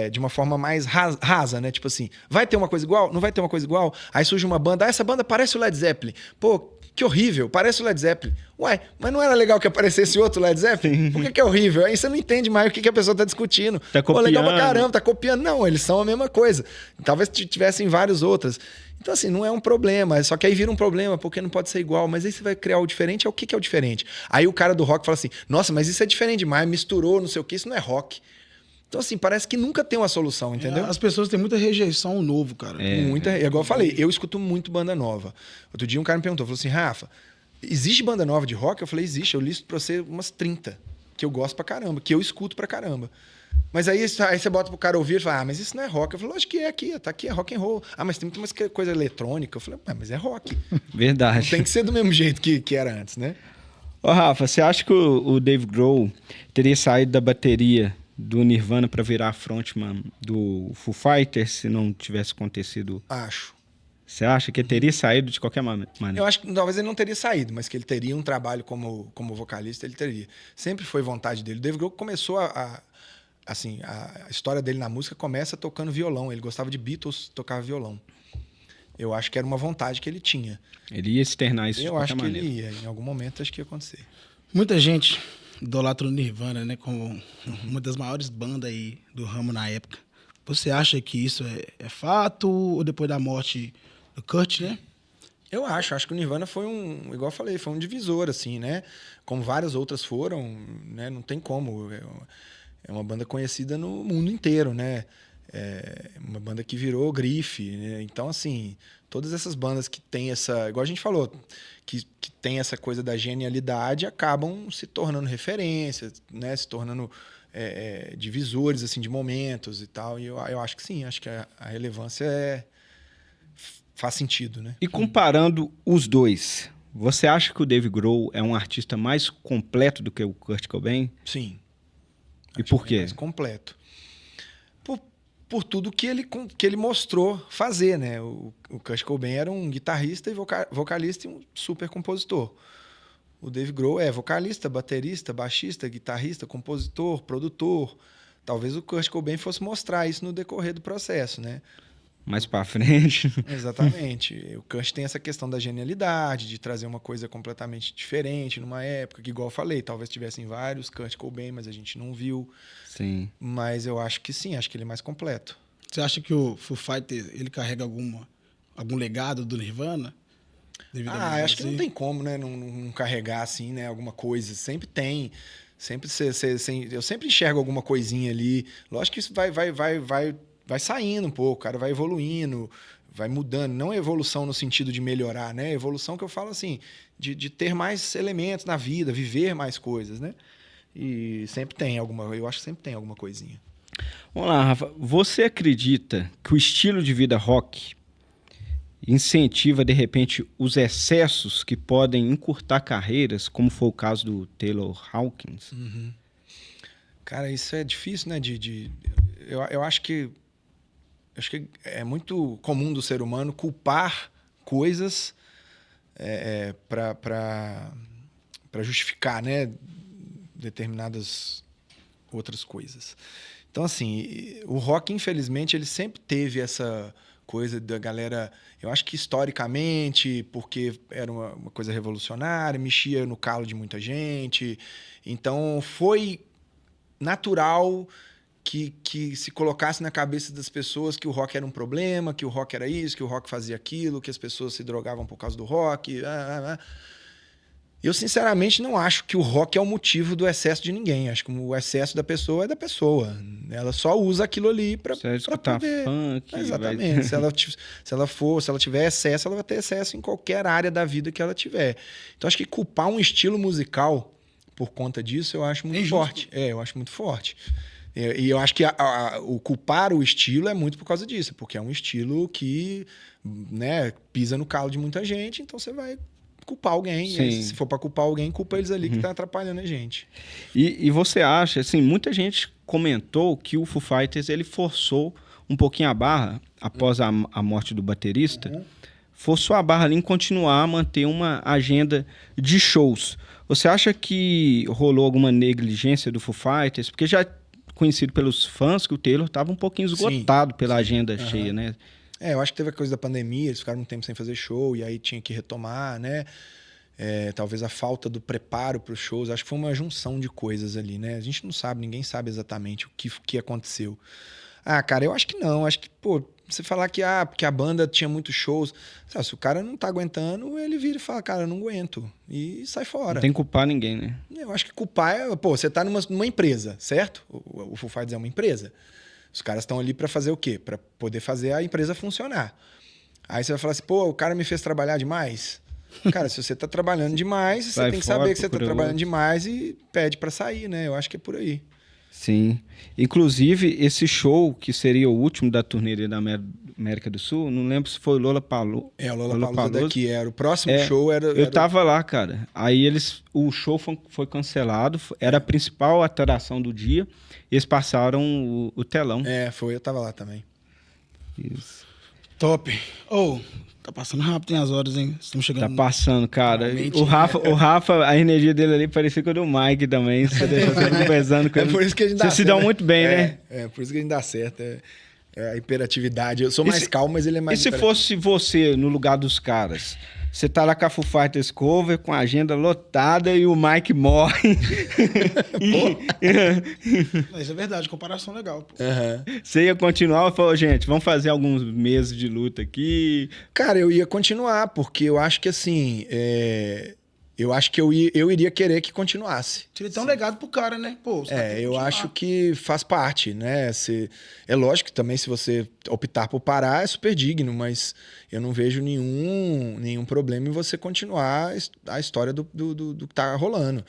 de uma forma mais rasa, né? Tipo assim, vai ter uma coisa igual? Não vai ter uma coisa igual? Aí surge uma banda, essa banda parece o Led Zeppelin. Pô, que horrível, parece o Led Zeppelin. Ué, mas não era legal que aparecesse outro Led Zeppelin? Por que é horrível? Aí você não entende mais o que a pessoa tá discutindo. Tá copiando. Pô, legal pra caramba, tá copiando. Não, eles são a mesma coisa. Talvez tivessem várias outras. Então, assim, não é um problema. Só que aí vira um problema, porque não pode ser igual. Mas aí você vai criar o diferente. O que é o diferente? Aí o cara do rock fala assim, nossa, mas isso é diferente demais, misturou, não sei o que, isso não é rock. Então, assim, parece que nunca tem uma solução, entendeu? As pessoas têm muita rejeição ao novo, cara. Igual eu falei, eu escuto muito banda nova. Outro dia um cara me perguntou, falou assim, Rafa, existe banda nova de rock? Eu falei, existe, eu listo pra você umas 30, que eu gosto pra caramba, que eu escuto pra caramba. Mas aí você bota pro cara ouvir e fala, mas isso não é rock. Eu falo, acho que é aqui, tá aqui, é rock and roll. Mas tem muito mais coisa eletrônica. Eu falei, mas é rock. Verdade. Não tem que ser do mesmo jeito que era antes, né? Ô, Rafa, você acha que o Dave Grohl teria saído da bateria do Nirvana para virar frontman do Foo Fighters se não tivesse acontecido? Acho. Você acha que ele teria saído de qualquer maneira? Eu acho que talvez ele não teria saído, mas que ele teria um trabalho como vocalista, ele teria. Sempre foi vontade dele. O Dave Grohl começou a história dele na música começa tocando violão. Ele gostava de Beatles, tocava violão. Eu acho que era uma vontade que ele tinha. Ele ia externar isso de qualquer maneira. Eu acho que ele ia. Em algum momento, acho que ia acontecer. Muita gente idolatra o Nirvana, né? Como uma das maiores bandas aí do ramo na época. Você acha que isso é fato? Ou depois da morte do Kurt, né? Eu acho que o Nirvana foi igual eu falei, foi um divisor, assim, né? Como várias outras foram, né? Não tem como. É uma banda conhecida no mundo inteiro, né? uma banda que virou grife, né? Então, assim, todas essas bandas que tem essa... Igual a gente falou, que tem essa coisa da genialidade, acabam se tornando referências, né? Se tornando divisores, assim, de momentos e tal. E eu acho que sim, acho que a relevância faz sentido, né? E comparando os dois, você acha que o Dave Grohl é um artista mais completo do que o Kurt Cobain? Sim. E por quê? Mais completo. Por tudo que ele mostrou fazer, né? O Kurt Cobain era um guitarrista e vocalista e um super compositor. O Dave Grohl é vocalista, baterista, baixista, guitarrista, compositor, produtor. Talvez o Kurt Cobain fosse mostrar isso no decorrer do processo, né? Mais pra frente. Exatamente. O Kurt tem essa questão da genialidade, de trazer uma coisa completamente diferente numa época que, igual eu falei, talvez tivessem vários Kurt Cobain, mas a gente não viu. Sim. Mas eu acho que sim, acho que ele é mais completo. Você acha que o Foo Fighters, ele carrega algum legado do Nirvana? Acho que não tem como, né? Não carregar assim, né? Alguma coisa. Sempre tem. Eu sempre enxergo alguma coisinha ali. Lógico que isso vai saindo um pouco, cara, vai evoluindo, vai mudando. Não é evolução no sentido de melhorar, né? Evolução que eu falo assim, de ter mais elementos na vida, viver mais coisas, né? E sempre tem eu acho que sempre tem alguma coisinha. Vamos lá, Rafa. Você acredita que o estilo de vida rock incentiva, de repente, os excessos que podem encurtar carreiras, como foi o caso do Taylor Hawkins? Uhum. Cara, isso é difícil, né? Eu acho que é muito comum do ser humano culpar coisas para justificar, né, determinadas outras coisas. Então, assim, o rock, infelizmente, ele sempre teve essa coisa da galera... Eu acho que historicamente, porque era uma coisa revolucionária, mexia no calo de muita gente. Então, foi natural que se colocasse na cabeça das pessoas que o rock era um problema, que o rock era isso, que o rock fazia aquilo, que as pessoas se drogavam por causa do rock. Eu, sinceramente, não acho que o rock é o motivo do excesso de ninguém. Acho que o excesso da pessoa é da pessoa. Ela só usa aquilo ali para poder... funk. Exatamente. Se ela tiver excesso, ela vai ter excesso em qualquer área da vida que ela tiver. Então, acho que culpar um estilo musical por conta disso, eu acho muito forte. Eu acho muito forte. E eu acho que o culpar o estilo é muito por causa disso, porque é um estilo que, né, pisa no calo de muita gente, então você vai culpar alguém. E se for para culpar alguém, culpa eles ali que tá atrapalhando a gente. E você acha, assim, muita gente comentou que o Foo Fighters ele forçou um pouquinho a barra após a morte do baterista, forçou a barra ali em continuar a manter uma agenda de shows. Você acha que rolou alguma negligência do Foo Fighters? Porque já conhecido pelos fãs que o Taylor estava um pouquinho esgotado pela agenda cheia, né? Eu acho que teve a coisa da pandemia, eles ficaram um tempo sem fazer show e aí tinha que retomar, né? Talvez a falta do preparo para os shows, acho que foi uma junção de coisas ali, né? A gente não sabe, ninguém sabe exatamente o que aconteceu. Cara, eu acho que não, acho que, você falar que porque a banda tinha muitos shows, sabe, se o cara não tá aguentando, ele vira e fala, cara, eu não aguento, e sai fora. Não tem que culpar ninguém, né? Eu acho que culpar você tá numa empresa, certo? O Foo Fighters é uma empresa. Os caras estão ali para fazer o quê? Para poder fazer a empresa funcionar. Aí você vai falar assim, o cara me fez trabalhar demais. Cara, se você tá trabalhando demais, você tem que saber que você tá trabalhando demais e pede para sair, né? Eu acho que é por aí. Sim. Inclusive, esse show, que seria o último da turnê da América do Sul, não lembro se foi Lollapalooza. O Lollapalooza daqui era. O próximo show era... Eu tava lá, cara. Aí o show foi cancelado, era a principal atração do dia, e eles passaram o telão. Eu tava lá também. Isso. Top. Tá passando rápido, tem as horas, hein? Estamos chegando... Tá passando, cara. O Rafa, a energia dele ali parecia com a do Mike também. Você deixa conversando com ele. Por isso que a gente dá certo. Vocês se dão muito bem, né? Por isso que a gente dá certo. A hiperatividade. Eu sou mais calmo, mas ele é mais... E se fosse você no lugar dos caras? Você tá lá com a Foo Fighters cover, com a agenda lotada e o Mike morre. Isso é verdade, comparação legal. Pô. Você ia continuar e falou, gente, vamos fazer alguns meses de luta aqui? Cara, eu ia continuar, porque eu acho que assim, eu acho que eu iria querer que continuasse. Seria tão legado pro cara, né? Pô, eu acho que faz parte, né? É lógico que também se você optar por parar é super digno, mas eu não vejo nenhum problema em você continuar a história do que tá rolando.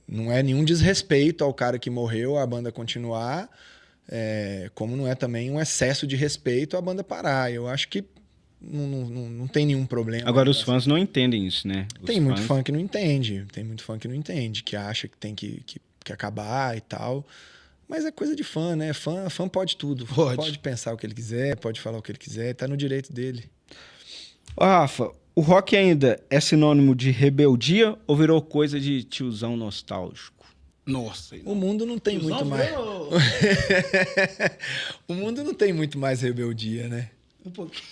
Não é nenhum desrespeito ao cara que morreu a banda continuar, como não é também um excesso de respeito a banda parar. Eu acho que não tem nenhum problema. Agora, os fãs não entendem isso, né? Tem muito fã que não entende. Que acha que tem que acabar e tal. Mas é coisa de fã, né? Fã pode tudo. Pode pensar o que ele quiser, pode falar o que ele quiser, tá no direito dele. Ô, Rafa, o rock ainda é sinônimo de rebeldia ou virou coisa de tiozão nostálgico? Nossa. O mundo não tem muito mais... O mundo não tem muito mais rebeldia, né?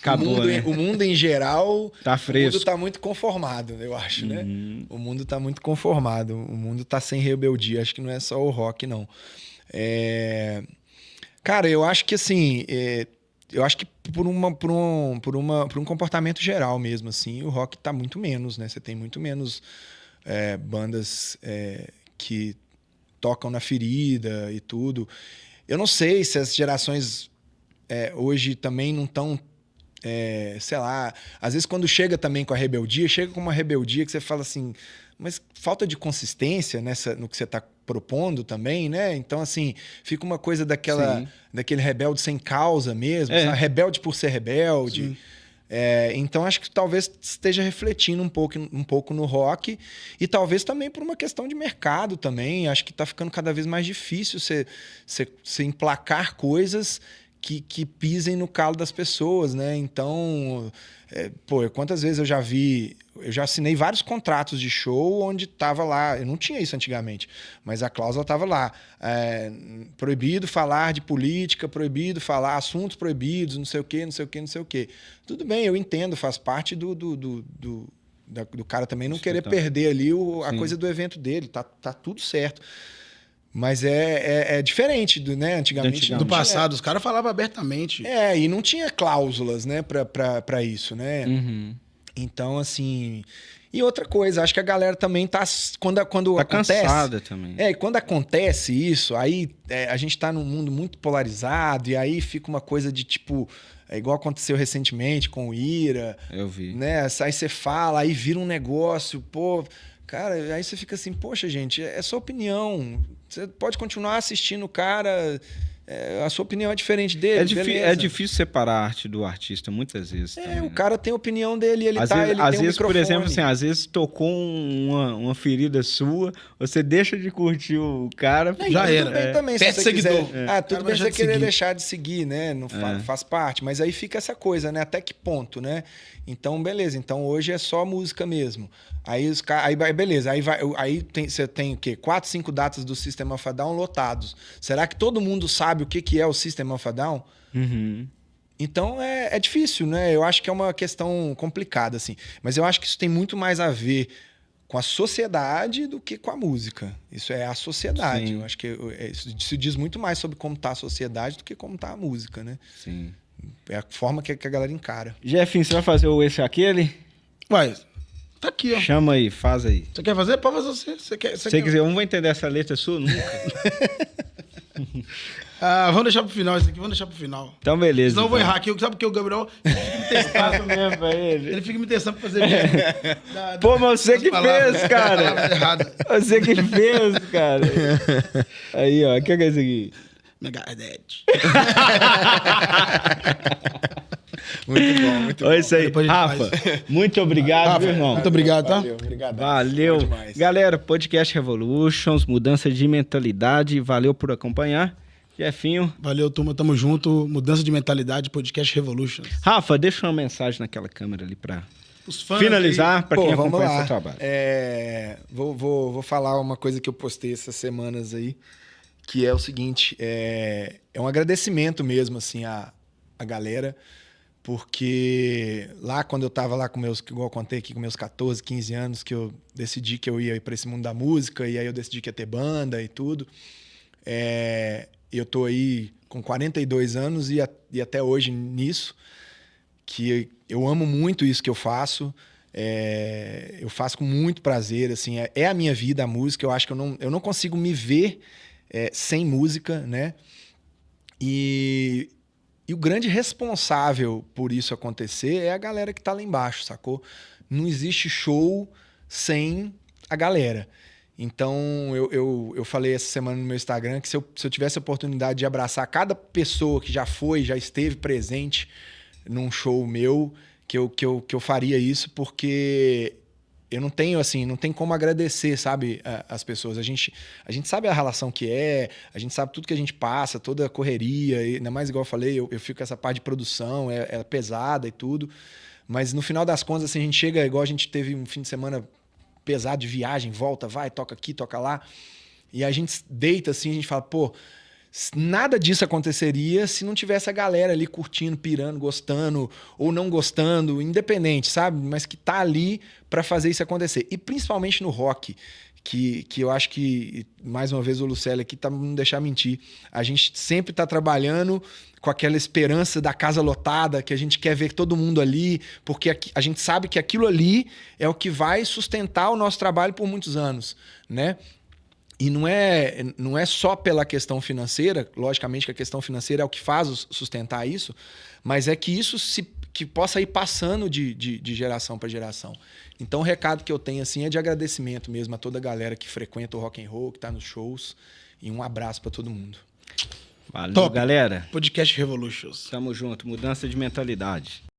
Acabou, né? O mundo em geral, tá fresco. O mundo tá muito conformado, eu acho, né? O mundo tá muito conformado, o mundo tá sem rebeldia, acho que não é só o rock, não. Cara, eu acho que assim, eu acho que por um comportamento geral mesmo, assim, o rock tá muito menos, né? Você tem muito menos bandas que tocam na ferida e tudo. Eu não sei se as gerações... hoje também não estão, sei lá, às vezes quando chega também com a rebeldia, chega com uma rebeldia que você fala assim, mas falta de consistência no que você está propondo também, né? Então, assim, fica uma coisa daquele rebelde sem causa mesmo, sabe? Rebelde por ser rebelde. Então, acho que talvez esteja refletindo um pouco no rock e talvez também por uma questão de mercado também. Acho que está ficando cada vez mais difícil você emplacar coisas que pisem no calo das pessoas, né? Então, quantas vezes eu já assinei vários contratos de show onde tava lá, eu não tinha isso antigamente, mas a cláusula tava lá, proibido falar de política, proibido falar assuntos proibidos, não sei o quê, não sei o quê, não sei o quê. Tudo bem, eu entendo, faz parte do cara também não querer perder ali a coisa do evento dele, tá tudo certo. Mas é diferente né? Antigamente. Do passado, os caras falavam abertamente. E não tinha cláusulas, né, pra isso, né? Uhum. Então, assim... E outra coisa, acho que a galera também tá... Quando acontece... cansada também. E quando acontece isso, aí a gente tá num mundo muito polarizado, e aí fica uma coisa de tipo... igual aconteceu recentemente com o Ira. Eu vi. Né? Aí você fala, aí vira um negócio, pô... Cara, aí você fica assim, poxa, gente, é sua opinião. Você pode continuar assistindo o cara, a sua opinião é diferente dele. É difícil separar a arte do artista, muitas vezes. Também, o cara tem a opinião dele, ele às tem vezes, um microfone. Por exemplo, assim, às vezes tocou uma ferida sua, você deixa de curtir o cara. Já era. Tudo bem também, se você seguidor. quiser. Tudo bem você querer deixar de seguir, né? Não faz parte. Mas aí fica essa coisa, né? Até que ponto, né? Então, beleza. Então, hoje é só música mesmo. Aí, beleza. Aí você tem o quê? 4, 5 datas do System of a Down lotados. Será que todo mundo sabe o que é o System of a Down? Uhum. Então, é difícil, né? Eu acho que é uma questão complicada, assim. Mas eu acho que isso tem muito mais a ver com a sociedade do que com a música. Isso é a sociedade. Sim. Eu acho que isso diz muito mais sobre como está a sociedade do que como está a música, né? Sim. É a forma que a galera encara. Jefinho, você vai fazer o esse aquele? Vai. Tá aqui, ó. Chama aí, faz aí. Você quer fazer? Pode fazer você. Você quiser, eu não vou entender essa letra sua nunca. Vamos deixar pro final isso aqui, vamos deixar pro final. Então, beleza. Senão eu vou errar aqui. Sabe porque o Gabriel fica me testando mesmo pra ele. Ele fica me testando pra fazer mesmo. Pô, mas você que fez, cara. Você que fez, cara. Aí, ó, o que é isso aqui? Megadeth. Muito bom, muito bom. É isso aí. Rafa, muito obrigado, meu irmão. Muito obrigado, tá? Valeu. Galera, Podcast Revolutions, mudança de mentalidade. Valeu por acompanhar. Jefinho. Valeu, turma. Tamo junto. Mudança de mentalidade, Podcast Revolutions. Rafa, deixa uma mensagem naquela câmera ali pra finalizar, para quem acompanha seu trabalho. Vou falar uma coisa que eu postei essas semanas aí, que é o seguinte, é um agradecimento mesmo, assim, à galera, porque lá quando eu tava lá igual eu contei aqui, com meus 14, 15 anos, que eu decidi que eu ia para esse mundo da música, e aí eu decidi que ia ter banda e tudo, eu tô aí com 42 anos e até hoje nisso, que eu amo muito isso que eu faço, Eu faço com muito prazer, assim, é a minha vida, a música. Eu acho que eu não consigo me ver sem música, né? E o grande responsável por isso acontecer é a galera que tá lá embaixo, sacou? Não existe show sem a galera. Então, eu falei essa semana no meu Instagram que se eu tivesse a oportunidade de abraçar cada pessoa que já esteve presente num show meu, que eu faria isso, porque eu não tenho, assim, não tem como agradecer, sabe, as pessoas. A gente sabe a relação que a gente sabe tudo que a gente passa, toda a correria, e ainda mais igual eu falei, eu fico com essa parte de produção, é pesada e tudo, mas no final das contas, assim, a gente chega, igual a gente teve um fim de semana pesado de viagem, volta, vai, toca aqui, toca lá, e a gente deita assim, a gente fala, pô, nada disso aconteceria se não tivesse a galera ali curtindo, pirando, gostando ou não gostando, independente, sabe? Mas que tá ali para fazer isso acontecer. E principalmente no rock, que eu acho que, mais uma vez, o Lucélio aqui tá não deixar mentir. A gente sempre tá trabalhando com aquela esperança da casa lotada, que a gente quer ver todo mundo ali, porque a gente sabe que aquilo ali é o que vai sustentar o nosso trabalho por muitos anos, né? E não é só pela questão financeira, logicamente que a questão financeira é o que faz sustentar isso, mas é que isso que possa ir passando de geração para geração. Então o recado que eu tenho assim é de agradecimento mesmo a toda a galera que frequenta o rock and roll, que está nos shows, e um abraço para todo mundo. Valeu, Top. galera. Podcast Revolutions. Tamo junto, mudança de mentalidade.